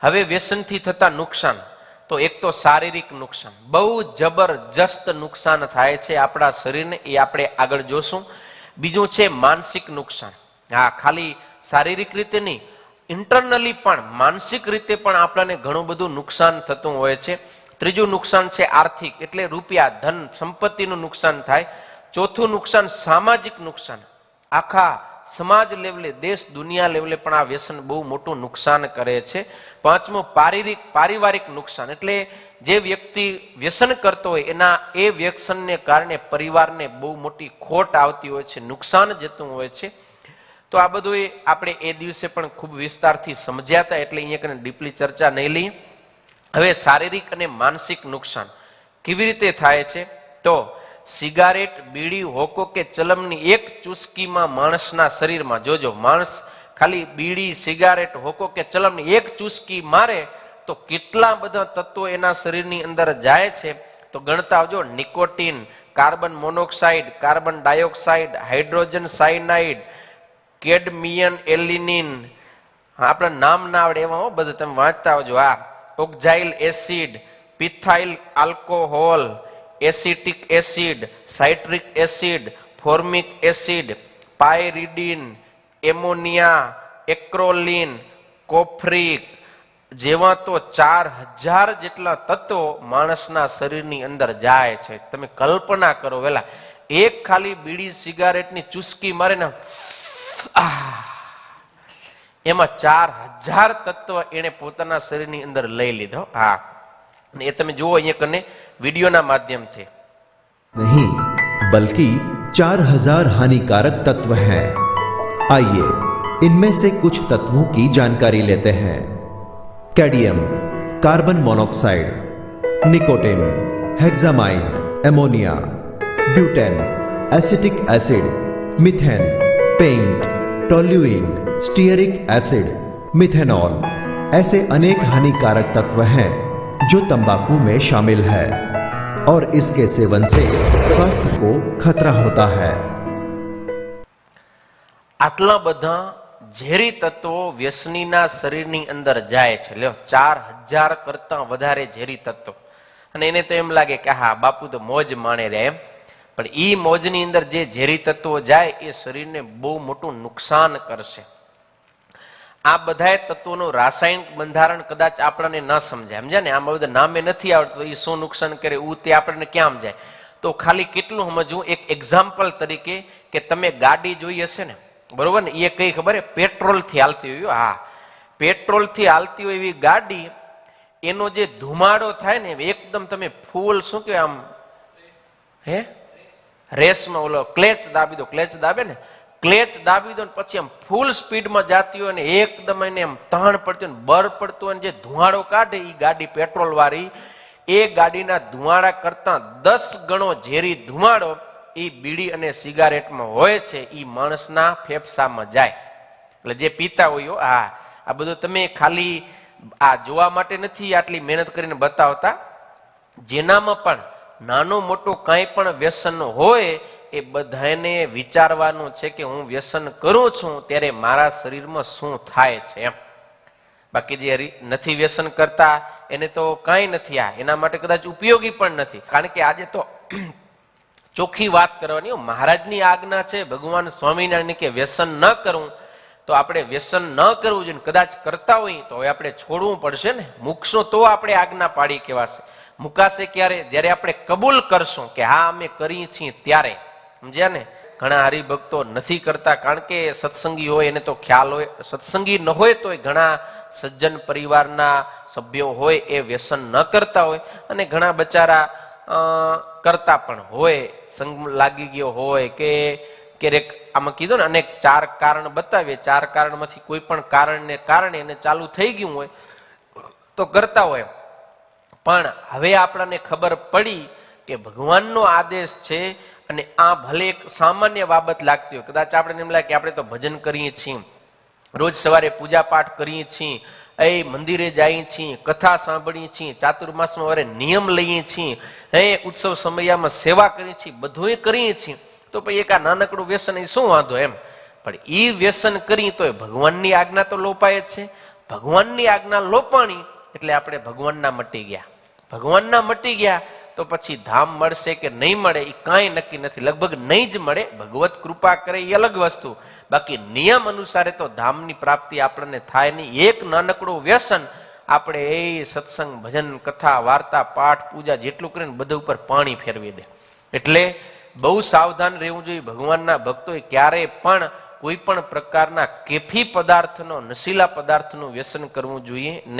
હવે વ્યસનથી થતા નુકસાન, તો એક તો શારીરિક નુકસાન, બહુ જબરજસ્ત નુકસાન થાય છે આપણા શરીરને, એ આપણે આગળ જોશું. બીજું છે માનસિક નુકસાન. હા, ખાલી શારીરિક રીતે નહીં, ઇન્ટરનલી પણ માનસિક રીતે પણ આપણને ઘણું બધું નુકસાન થતું હોય છે. ત્રીજું નુકસાન છે આર્થિક, એટલે રૂપિયા, ધન, સંપત્તિનું નુકસાન થાય. ચોથું નુકસાન સામાજિક નુકસાન, આખા સમાજ લેવલે, દેશ દુનિયા લેવલે પણ આ વ્યસન બહુ મોટું નુકસાન કરે છે. પાંચમું પારિવારિક નુકસાન, એટલે જે વ્યક્તિ વ્યસન કરતો હોય એના એ વ્યસનને કારણે પરિવારને બહુ મોટી ખોટ આવતી હોય છે, નુકસાન જતું હોય છે. તો આ બધું આપણે એ દિવસે પણ ખૂબ વિસ્તારથી સમજ્યા હતા, એટલે અહીંયા કને ડીપલી ચર્ચા નહીં લઈએ. હવે શારીરિક અને માનસિક નુકસાન કેવી રીતે થાય છે? તો સિગારેટ, બીડી, હોકો કે ચલમની એક ચૂસકીમાં માણસના શરીરમાં, જોજો, માણસ ખાલી બીડી, સિગારેટ, હોકો કે ચલમની એક ચૂસકી મારે તો કેટલા બધા તત્વો એના શરીરની અંદર જાય છે, તો ગણતા આવજો. Nicotine, carbon monoxide, carbon dioxide, hydrogen cyanide, cadmium, એલિનિન, આપણે નામ ના આવડે એવા બધું તમે વાંચતા આવજો. આ oxalic acid, methyl alcohol, acetic acid, citric acid, formic acid, pyridine, ammonia, acrolein, કોફ્રિક જેવા તો 4000 જેટલા તત્વો માણસના શરીરની અંદર જાય છે. તમે કલ્પના કરો, વેલા એક ખાલી બીડી સિગારેટની ચૂસકી મારે ને એમાં 4000 તત્વ એને પોતાના શરીરની અંદર લઈ લીધો. હા, એ તમે જુઓ અહીંયા કને वीडियो माध्यम थे. नहीं बल्कि 4000 हानिकारक तत्व हैं. आइए इनमें से कुछ तत्वों की जानकारी लेते हैं. Cadmium, carbon monoxide, nicotine, hexamine, ammonia, butane, acetic acid, methane, paint, toluene, stearic acid, methanol, ऐसे अनेक हानिकारक तत्व हैं जो तंबाकू में शामिल है और इसके सेवन से स्वास्थ्य को खतरा होता है. આટલા બધા ઝેરી તત્વો વ્યસનીના શરીરની અંદર જાય છે. લ્યો, 4000 કરતા વધારે ઝેરી તત્વો. અને એને તો એમ લાગે કે હા, બાપુ તો મોજ માણે રહે એમ. પણ ઈ મોજની અંદર જે ઝેરી તત્વો જાય એ શરીરને બહુ મોટું નુકસાન કરશે. આ બધા તત્વોનું રાસાયણિક બંધારણ કદાચ આપણને ન સમજાય, સમજ્યા ને? આમાં બધા નામે નથી આવડતું, એ શું નુકસાન કરે તે આપણને ક્યાં સમજાય. તો ખાલી કેટલું સમજવું, એક એક્ઝામ્પલ તરીકે, કે તમે ગાડી જોઈ હશે ને, બરોબર ને? એ કઈ ખબર? પેટ્રોલ થી હાલતી હોય. હા, પેટ્રોલ થી હાલતી હોય એવી ગાડી, એનો જે ધુમાડો થાય ને, એકદમ તમે ફૂલ શું કહેવાય આમ, હે, રેસમાં ઓલો ક્લેચ દાબી દો, ક્લેચ દાબે ને, ક્લેચ દાબી દો, પછી આમ ફૂલ સ્પીડમાં જાતી હોય ને એકદમ એને એમ તાણ પડતી હોય, બર પડતું હોય, જે ધુમાડો કાઢે એ ગાડી પેટ્રોલ વાળી, એ ગાડીના ધુમાડા કરતા 10 ગણો ઝેરી ધુમાડો એ બીડી અને સિગારેટમાં હોય છે. એ માણસના ફેફસામાં જાય. એટલે જે પીતા હોય, હા, આ બધું તમે ખાલી આ જોવા માટે નથી આટલી મહેનત કરીને બતાવતા. જેનામાં પણ નાનું મોટું કંઈ પણ વ્યસન હોય એ બધાને વિચારવાનું છે કે હું વ્યસન કરું છું ત્યારે મારા શરીરમાં શું થાય છે એમ. બાકી જે નથી વ્યસન કરતા એને તો કાંઈ નથી, આ એના માટે કદાચ ઉપયોગી પણ નથી. કારણ કે આજે તો ચોખ્ખી વાત કરવાની, મહારાજની આજ્ઞા છે, ભગવાન સ્વામિનારાયણ કે વ્યસન ન કરવું, તો આપણે વ્યસન ન કરવું જોઈએ. કદાચ કરતા હોય તો હવે આપણે છોડવું પડશે ને. મૂકશું તો આપણે આજ્ઞા પાડી કહેવાશે. મુકાશે ક્યારે? જ્યારે આપણે કબૂલ કરશું કે હા અમે કરી છીએ ત્યારે. સમજ્યા ને? ઘણા હરિભક્તો નથી કરતા, કારણ કે સત્સંગી હોય એને તો ખ્યાલ હોય. સત્સંગી ન હોય તો ઘણા સજ્જન પરિવારના સભ્યો હોય એ વ્યસન ન કરતા હોય, અને ઘણા બચારા કરતા પણ હોય, સંગ લાગી ગયો હોય કે ક્યારેક આમાં કીધું ને અનેક 4 કારણ બતાવીએ, 4 કારણમાંથી કોઈ પણ કારણને કારણે એને ચાલુ થઈ ગયું હોય તો કરતા હોય. પણ હવે આપણને ખબર પડી કે ભગવાનનો આદેશ છે, અને આ ભલે એક સામાન્ય બાબત લાગતી હોય, કદાચ આપણે એમ લાગે કે આપણે તો ભજન કરીએ છીએ, રોજ સવારે પૂજા પાઠ કરીએ છીએ, એ મંદિરે જઈએ છીએ, કથા સાંભળીએ છીએ, ચાતુર્માસમાં વારે નિયમ લઈએ છીએ, ઉત્સવ સમયામાં સેવા કરીએ છીએ, બધું કરીએ છીએ, તો પછી એક આ નાનકડું વ્યસન એ શું વાંધો એમ. પણ એ વ્યસન કરી તો ભગવાનની આજ્ઞા તો લોપાય જ છે. ભગવાનની આજ્ઞા લોપાણી એટલે આપણે ભગવાનના મટી ગયા. ભગવાનના મટી ગયા તો પછી ધામ મળશે કે નહીં મળે એ કાંઈ નક્કી નથી. લગભગ નહીં જ મળે. ભગવત કૃપા કરે એ અલગ વસ્તુ. બાકી નિયમ અનુસારે તો ધામની પ્રાપ્તિ આપણને થાય નહીં. એક નાનકડું વ્યસન આપણે એ સત્સંગ, ભજન, કથા, વાર્તા, પાઠ, પૂજા જેટલું કરીને બધા ઉપર પાણી ફેરવી દે. એટલે બહુ સાવધાન રહેવું જોઈએ. ભગવાનના ભક્તોએ ક્યારેય પણ કોઈ પણ પ્રકારના કેફી પદાર્થનો, નશીલા પદાર્થનું વ્યસન કરવું જોઈએ નહીં.